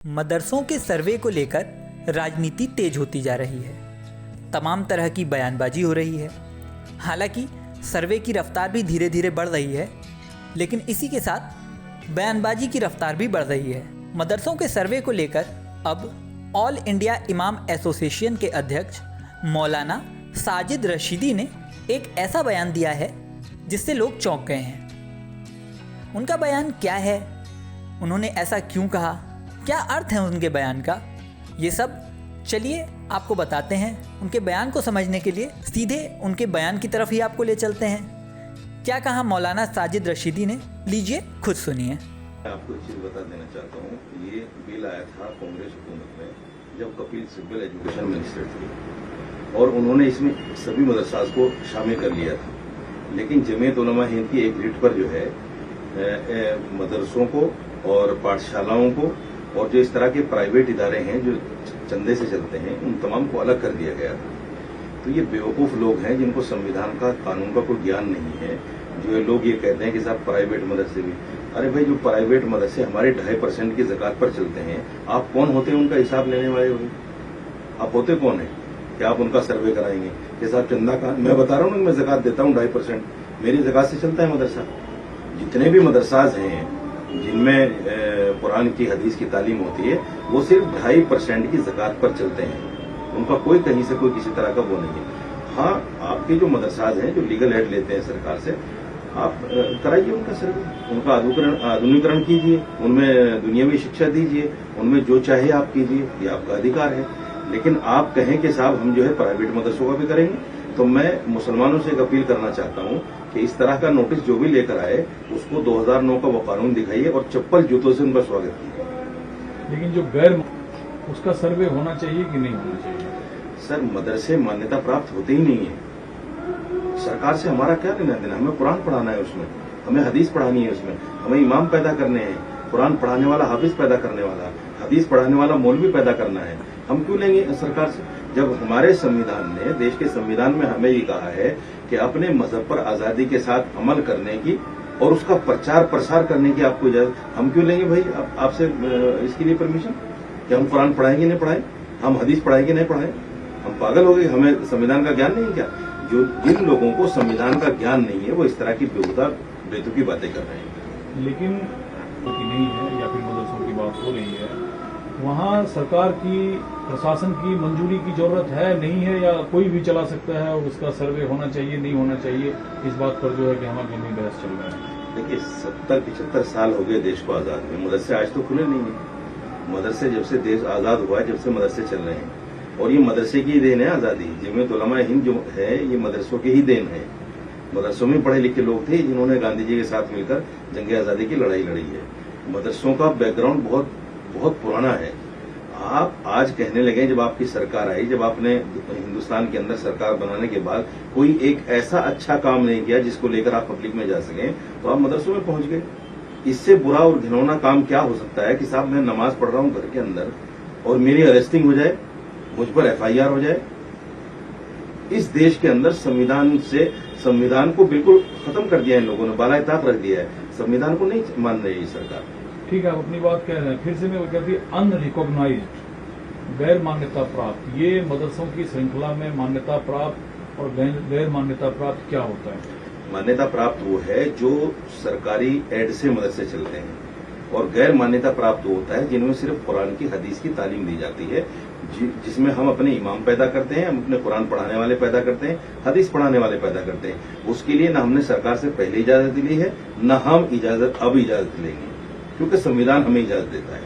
मदरसों के सर्वे को लेकर राजनीति तेज होती जा रही है। तमाम तरह की बयानबाजी हो रही है। हालांकि सर्वे की रफ्तार भी धीरे धीरे बढ़ रही है, लेकिन इसी के साथ बयानबाजी की रफ्तार भी बढ़ रही है। मदरसों के सर्वे को लेकर अब ऑल इंडिया इमाम एसोसिएशन के अध्यक्ष मौलाना साजिद रशीदी ने एक ऐसा बयान दिया है जिससे लोग चौंक गए हैं। उनका बयान क्या है, उन्होंने ऐसा क्यों कहा, क्या अर्थ है उनके बयान का, ये सब चलिए आपको बताते हैं। उनके बयान को समझने के लिए सीधे उनके बयान की तरफ ही आपको ले चलते हैं। क्या कहा मौलाना साजिद रशीदी ने, लीजिए खुद सुनिए। मैं आपको एक चीज़ बता देना चाहता हूँ। ये बिल आया था कांग्रेस हुकूमत में जब कपिल सिब्बल एजुकेशन मिनिस्टर थे और उन्होंने इसमें सभी मदरसाज को शामिल कर लिया था। लेकिन जमीयत उलमा हिंद की एक रीट पर जो है मदरसों को और पाठशालाओं को और जो इस तरह के प्राइवेट इदारे हैं जो चंदे से चलते हैं उन तमाम को अलग कर दिया गया था। तो ये बेवकूफ़ लोग हैं जिनको संविधान का, कानून का कोई ज्ञान नहीं है। जो लोग ये कहते हैं कि साहब प्राइवेट मदरसे भी, अरे भाई जो प्राइवेट मदरसे हमारे 2.5% की ज़कात पर चलते हैं, आप कौन होते हैं उनका हिसाब लेने वाले होंगे? आप होते कौन है कि आप उनका सर्वे कराएंगे? जैसा आप चंदा का, मैं बता रहा हूँ ना, मैं ज़कात देता हूँ 2.5%, मेरी ज़कात से चलता है मदरसा। जितने भी मदरसाज हैं जिनमें कुरान की, हदीस की तालीम होती है, वो सिर्फ 2.5% की ज़कात पर चलते हैं। उनका कोई कहीं से कोई किसी तरह का वो नहीं है। हाँ, आपके जो मदरसाज हैं जो लीगल एड लेते हैं सरकार से, आप कराइए उनका सर्वे, उनका आधुनिकरण कीजिए, उनमें दुनियावी शिक्षा दीजिए, उनमें जो चाहे आप कीजिए, ये आपका अधिकार है। लेकिन आप कहें कि साहब हम जो है प्राइवेट मदरसों का भी करेंगे, तो मैं मुसलमानों से एक अपील करना चाहता हूं कि इस तरह का नोटिस जो भी लेकर आए उसको 2009 का वो कानून दिखाइए और चप्पल जूतों से उनका स्वागत कीजिए। लेकिन जो गैर उसका सर्वे होना चाहिए कि नहीं होना चाहिए? सर, मदरसे मान्यता प्राप्त होते ही नहीं है। सरकार से हमारा क्या लेना देना? हमें कुरान पढ़ाना है, उसमें हमें हदीस पढ़ानी है, उसमें हमें इमाम पैदा करने हैं, कुरान पढ़ाने वाला हाफिज पैदा करने वाला, हदीस पढ़ाने वाला मौलवी पैदा करना है। हम क्यों लेंगे सरकार से, जब हमारे संविधान ने, देश के संविधान में हमें ये कहा है कि अपने मजहब पर आजादी के साथ अमल करने की और उसका प्रचार प्रसार करने की आपको इजाजत। हम क्यों लेंगे भाई आपसे इसके लिए परमिशन कि हम कुरान पढ़ाएंगे नहीं पढ़ाएं, हम हदीस पढ़ाएंगे नहीं पढ़ाएं? हम पागल हो गए? हमें संविधान का ज्ञान नहीं है क्या? जो जिन लोगों को संविधान का ज्ञान नहीं है वो इस तरह की बेहुदा बेतुकी बातें कर रहे हैं। लेकिन नहीं है, या फिर मदरसों की बात हो रही है, वहाँ सरकार की, प्रशासन की मंजूरी की जरूरत है, नहीं है, या कोई भी चला सकता है और उसका सर्वे होना चाहिए नहीं होना चाहिए, इस बात पर जो है कि हमारे में बहस चल रहा है। देखिए, 70-75 साल हो गए देश को आजाद हुए, मदरसे आज तो खुले नहीं है। मदरसे जब से देश आजाद हुआ है, जब से मदरसे चल रहे हैं, और ये मदरसे की ही देन है आजादी। जमीयत उलमा हिंद जो है ये मदरसों की ही देन है। मदरसों में पढ़े लिखे लोग थे जिन्होंने गांधी जी के साथ मिलकर जंग आजादी की लड़ाई लड़ी है। मदरसों का बैकग्राउंड बहुत बहुत पुराना है। आप आज कहने लगे, जब आपकी सरकार आई, जब आपने हिंदुस्तान के अंदर सरकार बनाने के बाद कोई एक ऐसा अच्छा काम नहीं किया जिसको लेकर आप पब्लिक में जा सकें, तो आप मदरसों में पहुंच गए। इससे बुरा और घिनौना काम क्या हो सकता है कि साहब मैं नमाज पढ़ रहा हूं घर के अंदर और मेरी अरेस्टिंग हो जाए, मुझ पर FIR हो जाए। इस देश के अंदर संविधान को बिल्कुल खत्म कर दिया है इन लोगों ने, बाला-ए-ताक रख दिया है। संविधान को नहीं मान रही है सरकार। ठीक है, आप अपनी बात कह रहे हैं, फिर से मैं वो कहती अनरिकॉग्नाइज्ड, गैर मान्यता प्राप्त, ये मदरसों की श्रृंखला में मान्यता प्राप्त और गैर मान्यता प्राप्त क्या होता है? मान्यता प्राप्त वो है जो सरकारी एड से मदरसे चलते हैं, और गैर मान्यता प्राप्त वो होता है जिनमें सिर्फ कुरान की, हदीस की तालीम दी जाती है, जिसमें हम अपने इमाम पैदा करते हैं, हम अपने कुरान पढ़ाने वाले पैदा करते हैं, हदीस पढ़ाने वाले पैदा करते हैं। उसके लिए न हमने सरकार से पहले इजाजत ली है, न हम अब इजाजत लेंगे, क्योंकि संविधान हमें इजाजत देता है।